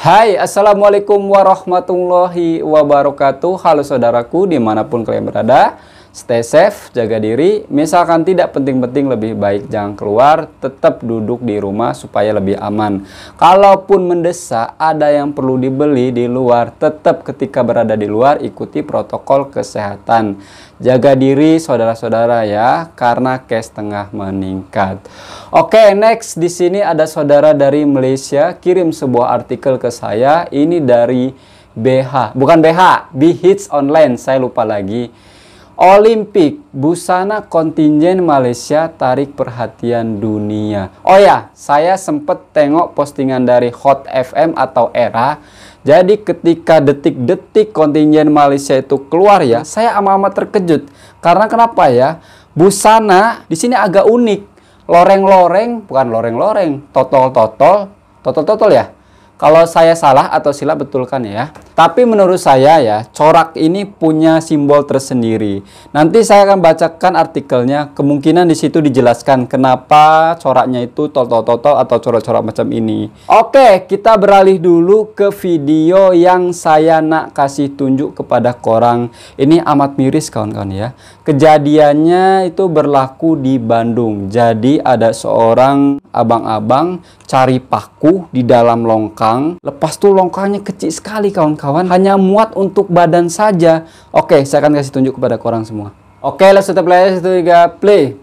Hai, Assalamualaikum warahmatullahi wabarakatuh. Halo saudaraku, dimanapun kalian berada, stay safe, jaga diri. Misalkan tidak penting-penting, lebih baik jangan keluar, tetap duduk di rumah supaya lebih aman. Kalaupun mendesak, ada yang perlu dibeli di luar, tetap ketika berada di luar ikuti protokol kesehatan. Jaga diri saudara-saudara ya, karena case tengah meningkat. Oke, next di sini ada saudara dari Malaysia kirim sebuah artikel ke saya. Ini dari bukan BH, Bhits Online, saya lupa lagi. Olimpik, busana kontingen Malaysia tarik perhatian dunia. Oh ya, saya sempat tengok postingan dari Hot FM atau Era. Jadi ketika detik-detik kontingen Malaysia itu keluar ya, saya amat-amat terkejut. Karena kenapa ya? Busana di sini agak unik. Loreng-loreng, bukan loreng-loreng, totol-totol ya. Kalau saya salah atau silap betulkan ya. Tapi menurut saya ya, corak ini punya simbol tersendiri. Nanti saya akan bacakan artikelnya. Kemungkinan di situ dijelaskan kenapa coraknya itu totol-totol atau corak-corak macam ini. Oke, kita beralih dulu ke video yang saya nak kasih tunjuk kepada korang. Ini amat miris kawan-kawan ya. Kejadiannya itu berlaku di Bandung. Jadi ada seorang abang-abang cari paku di dalam longkang. Lepas tuh longkangnya kecil sekali kawan-kawan, hanya muat untuk badan saja. Oke, saya akan kasih tunjuk kepada korang semua. Oke, let's play, 1, 2, 3, play.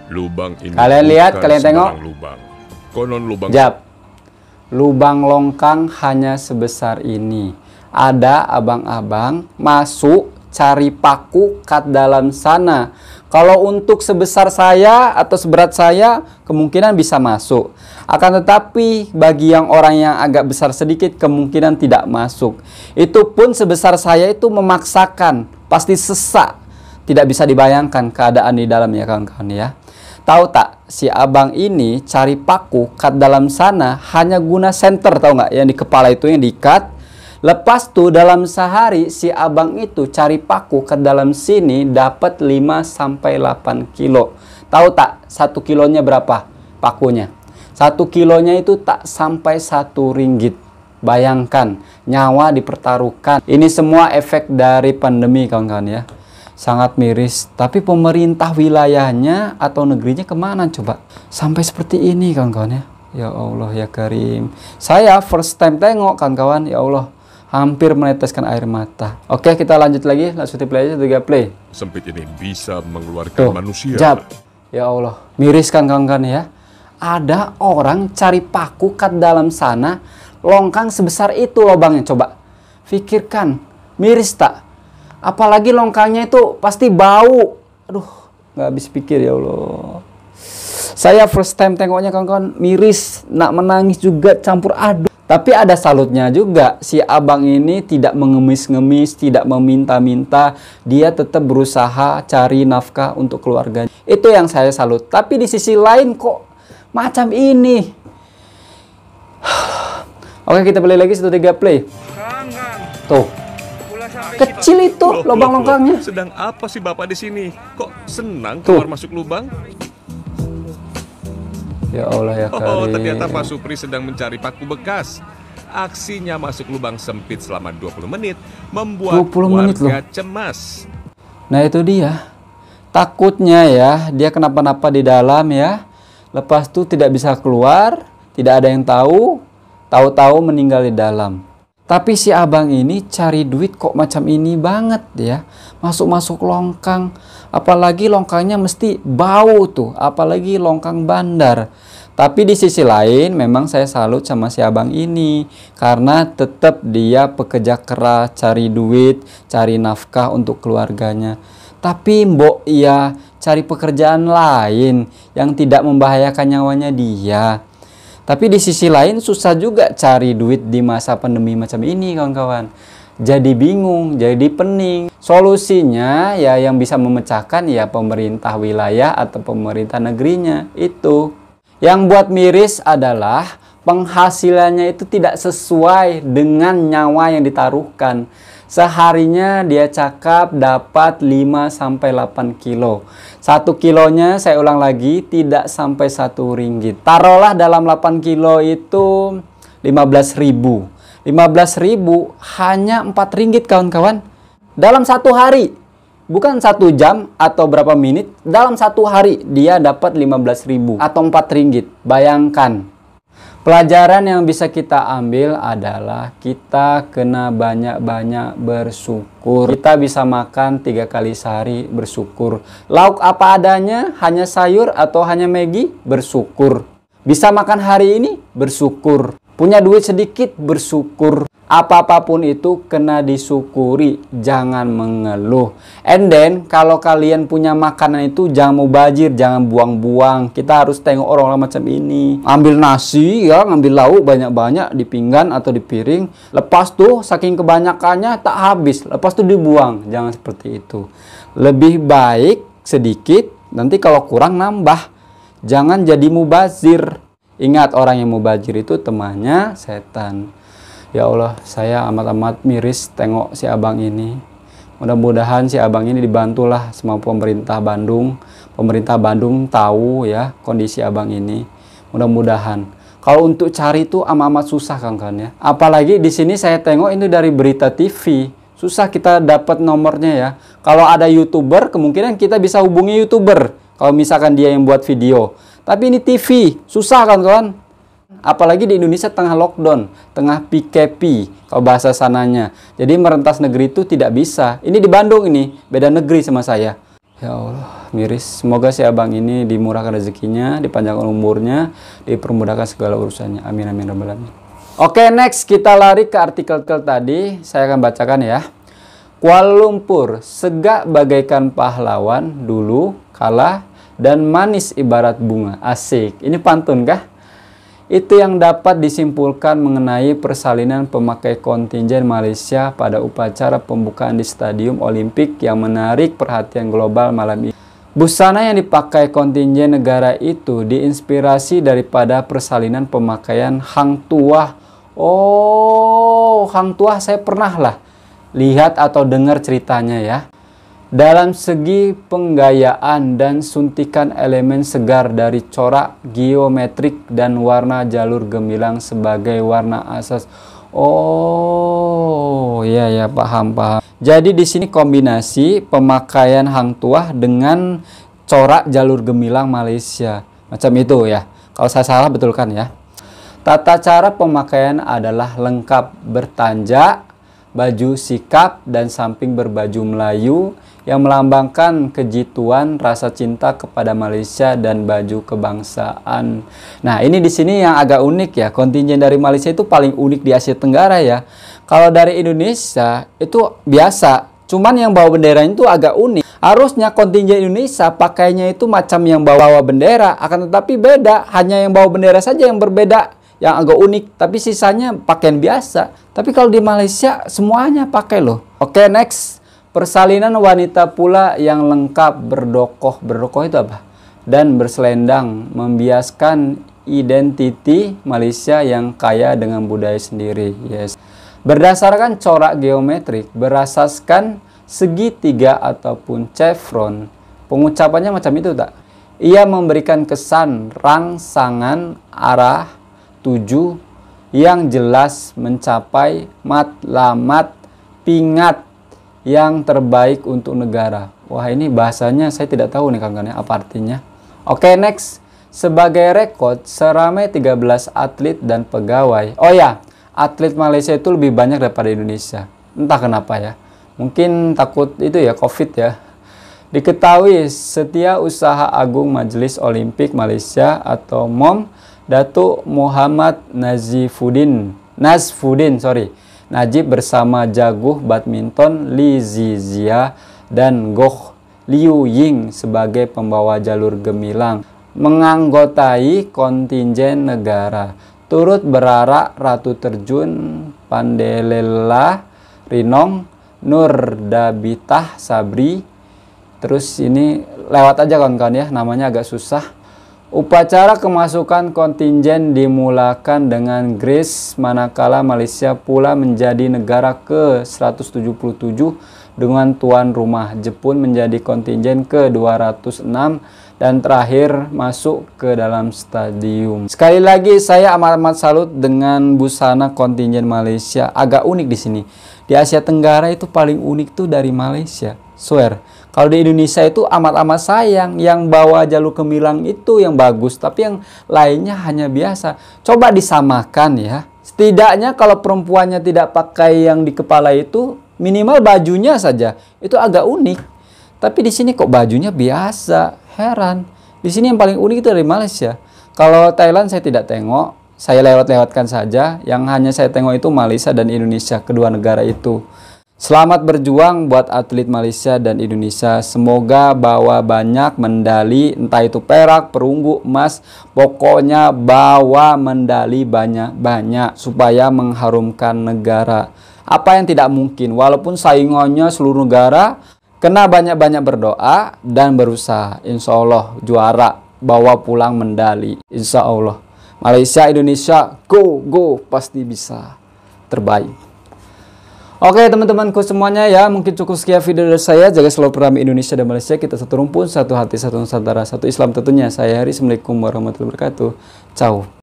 Lubang ini kalian lihat, kalian tengok. Lubang. Konon lubang. Jap. Lubang longkang hanya sebesar ini. Ada abang-abang masuk cari paku kat dalam sana. Kalau untuk sebesar saya atau seberat saya, kemungkinan bisa masuk. Akan tetapi, bagi yang orang yang agak besar sedikit, kemungkinan tidak masuk. Itu pun sebesar saya itu memaksakan. Pasti sesak. Tidak bisa dibayangkan keadaan di dalam ya kawan-kawan ya. Tahu tak, si abang ini cari paku kat dalam sana hanya guna senter, tahu nggak? Yang di kepala itu yang diikat. Lepas tuh dalam sehari si abang itu cari paku ke dalam sini dapat 5-8 kilo. Tahu tak 1 kilonya berapa pakunya? 1 kilonya itu tak sampai 1 ringgit. Bayangkan, nyawa dipertaruhkan. Ini semua efek dari pandemi kawan-kawan ya. Sangat miris. Tapi pemerintah wilayahnya atau negerinya kemana coba? Sampai seperti ini kawan-kawan ya. Ya Allah ya Karim. Saya first time tengok kawan-kawan, ya Allah. Hampir meneteskan air mata. Oke, kita lanjut lagi. Langsung play aja, 3 play. Sempit ini bisa mengeluarkan manusia. Jap. Ya Allah, miris kan kawan-kawan ya. Ada orang cari paku kat dalam sana, longkang sebesar itu lubangnya. Coba pikirkan, miris tak? Apalagi longkangnya itu pasti bau. Aduh, nggak habis pikir ya Allah. Saya first time tengoknya kawan-kawan, miris, nak menangis juga campur aduk. Tapi ada salutnya juga, si abang ini tidak mengemis-ngemis, tidak meminta-minta, dia tetap berusaha cari nafkah untuk keluarganya. Itu yang saya salut. Tapi di sisi lain kok macam ini. Oke, kita play lagi, 1, 3, play. Tuh, kecil itu lubang longkangnya. Sedang apa sih Bapak di sini? Kok senang keluar masuk lubang? Ya Allah ya Karim. Oh, ternyata Pak Supri sedang mencari paku bekas. Aksinya masuk lubang sempit selama 20 menit membuat 20 menit warga cemas. Nah itu dia. Takutnya ya, dia kenapa-napa di dalam ya. Lepas itu tidak bisa keluar, tidak ada yang tahu. Tahu-tahu meninggal di dalam. Tapi si abang ini cari duit kok macam ini banget ya. Masuk-masuk longkang. Apalagi longkangnya mesti bau tuh. Apalagi longkang bandar. Tapi di sisi lain memang saya salut sama si abang ini. Karena tetap dia pekerja keras, cari duit, cari nafkah untuk keluarganya. Tapi mbok ya cari pekerjaan lain yang tidak membahayakan nyawanya dia. Tapi di sisi lain susah juga cari duit di masa pandemi macam ini kawan-kawan. Jadi bingung, jadi pening. Solusinya ya yang bisa memecahkan ya pemerintah wilayah atau pemerintah negerinya itu. Yang buat miris adalah penghasilannya itu tidak sesuai dengan nyawa yang ditaruhkan. Seharinya dia cakap dapat 5-8 kilo. 1 kilonya, saya ulang lagi, tidak sampai 1 ringgit. Taruhlah dalam 8 kilo itu 15.000. 15.000 hanya 4 ringgit kawan-kawan. Dalam satu hari, bukan 1 jam atau berapa menit, dalam satu hari dia dapat 15.000 atau 4 ringgit. Bayangkan. Pelajaran yang bisa kita ambil adalah kita kena banyak-banyak bersyukur. Kita bisa makan 3 kali sehari, bersyukur. Lauk apa adanya, hanya sayur atau hanya Maggi, bersyukur. Bisa makan hari ini, bersyukur. Punya duit sedikit, bersyukur. Apa-apapun itu kena disyukuri, jangan mengeluh. And then, kalau kalian punya makanan itu jangan mubazir, jangan buang-buang. Kita harus tengok orang-orang macam ini. Ambil nasi, ya, ngambil lauk banyak-banyak di pinggan atau di piring. Lepas tuh, saking kebanyakannya tak habis. Lepas tuh dibuang. Jangan seperti itu. Lebih baik sedikit, nanti kalau kurang nambah. Jangan jadi mubazir. Ingat, orang yang mubazir itu temannya setan. Ya Allah, saya amat-amat miris tengok si abang ini. Mudah-mudahan si abang ini dibantulah sama pemerintah Bandung. Pemerintah Bandung tahu ya kondisi abang ini. Mudah-mudahan. Kalau untuk cari itu amat-amat susah kan ya. Apalagi di sini saya tengok ini dari berita TV. Susah kita dapat nomornya ya. Kalau ada YouTuber, kemungkinan kita bisa hubungi YouTuber. Kalau misalkan dia yang buat video. Tapi ini TV, susah kan kawan. Apalagi di Indonesia tengah lockdown, tengah PKP, kalau bahasa sananya. Jadi merentas negeri itu tidak bisa. Ini di Bandung ini, beda negeri sama saya. Ya Allah, miris. Semoga si abang ini dimurahkan rezekinya, dipanjangkan umurnya, dipermudahkan segala urusannya. Amin, amin, rabbal alamin. Oke, next kita lari ke artikel tadi. Saya akan bacakan ya. Kuala Lumpur, segak bagaikan pahlawan dulu, kalah, dan manis ibarat bunga. Asik. Ini pantun kah? Itu yang dapat disimpulkan mengenai persalinan pemakai kontingen Malaysia pada upacara pembukaan di Stadium Olimpik yang menarik perhatian global malam ini. Busana yang dipakai kontingen negara itu diinspirasi daripada persalinan pemakaian Hang Tuah. Oh, Hang Tuah saya pernah lah lihat atau dengar ceritanya ya. Dalam segi penggayaan dan suntikan elemen segar dari corak geometrik dan warna jalur gemilang sebagai warna asas. Oh, iya ya, paham. Jadi di sini kombinasi pemakaian Hang Tuah dengan corak jalur gemilang Malaysia. Macam itu ya. Kalau saya salah betulkan ya. Tata cara pemakaian adalah lengkap bertanjak, baju sikap dan samping berbaju Melayu yang melambangkan kejituan rasa cinta kepada Malaysia dan baju kebangsaan. Nah, ini di sini yang agak unik ya. Kontingen dari Malaysia itu paling unik di Asia Tenggara ya. Kalau dari Indonesia itu biasa, cuman yang bawa bendera itu agak unik. Harusnya kontingen Indonesia pakainya itu macam yang bawa bendera, akan tetapi beda. Hanya yang bawa bendera saja yang berbeda, yang agak unik, tapi sisanya pakaian biasa. Tapi kalau di Malaysia semuanya pakai loh. Oke, next. Persalinan wanita pula yang lengkap berdokoh itu apa? Dan berselendang membiaskan identiti Malaysia yang kaya dengan budaya sendiri. Yes. Berdasarkan corak geometrik berasaskan segitiga ataupun chevron. Pengucapannya macam itu tak? Ia memberikan kesan rangsangan arah tuju yang jelas mencapai matlamat pingat yang terbaik untuk negara. Wah, ini bahasanya saya tidak tahu nih kawan-kawan ya, apa artinya. Oke, next. Sebagai rekod, seramai 13 atlet dan pegawai. Oh ya, atlet Malaysia itu lebih banyak daripada Indonesia. Entah kenapa ya. Mungkin takut itu ya, COVID ya. Diketahui Setiausaha Agung Majelis Olimpik Malaysia atau MOM, Datuk Muhammad Najib bersama jago badminton Li Zizia dan Goh Liu Ying sebagai pembawa jalur gemilang menganggotai kontingen negara. Turut berarak Ratu Terjun Pandelela Rinong Nurdabitah Sabri. Terus ini lewat aja kawan-kawan ya, namanya agak susah. Upacara kemasukan kontingen dimulakan dengan grace manakala Malaysia pula menjadi negara ke-177 dengan tuan rumah. Jepun menjadi kontingen ke-206 dan terakhir masuk ke dalam stadium. Sekali lagi saya amat salut dengan busana kontingen Malaysia. Agak unik di sini. Di Asia Tenggara itu paling unik tuh dari Malaysia. Swear. Kalau di Indonesia itu amat sayang, yang bawa jalur gemilang itu yang bagus, tapi yang lainnya hanya biasa. Coba disamakan ya. Setidaknya kalau perempuannya tidak pakai yang di kepala itu, minimal bajunya saja itu agak unik. Tapi di sini kok bajunya biasa, heran. Di sini yang paling unik itu dari Malaysia. Kalau Thailand saya tidak tengok, saya lewatkan saja. Yang hanya saya tengok itu Malaysia dan Indonesia, kedua negara itu. Selamat berjuang buat atlet Malaysia dan Indonesia. Semoga bawa banyak medali, entah itu perak, perunggu, emas. Pokoknya bawa medali banyak-banyak supaya mengharumkan negara. Apa yang tidak mungkin, walaupun saingannya seluruh negara, kena banyak-banyak berdoa dan berusaha. Insya Allah juara, bawa pulang medali. Insya Allah. Malaysia, Indonesia, go, pasti bisa. Terbaik. Oke teman-temanku semuanya ya, mungkin cukup sekian video dari saya. Jaga selalu perdamaian Indonesia dan Malaysia. Kita satu rumpun, satu hati, satu Nusantara, satu Islam tentunya. Saya Haris. Assalamualaikum warahmatullahi wabarakatuh. Ciao.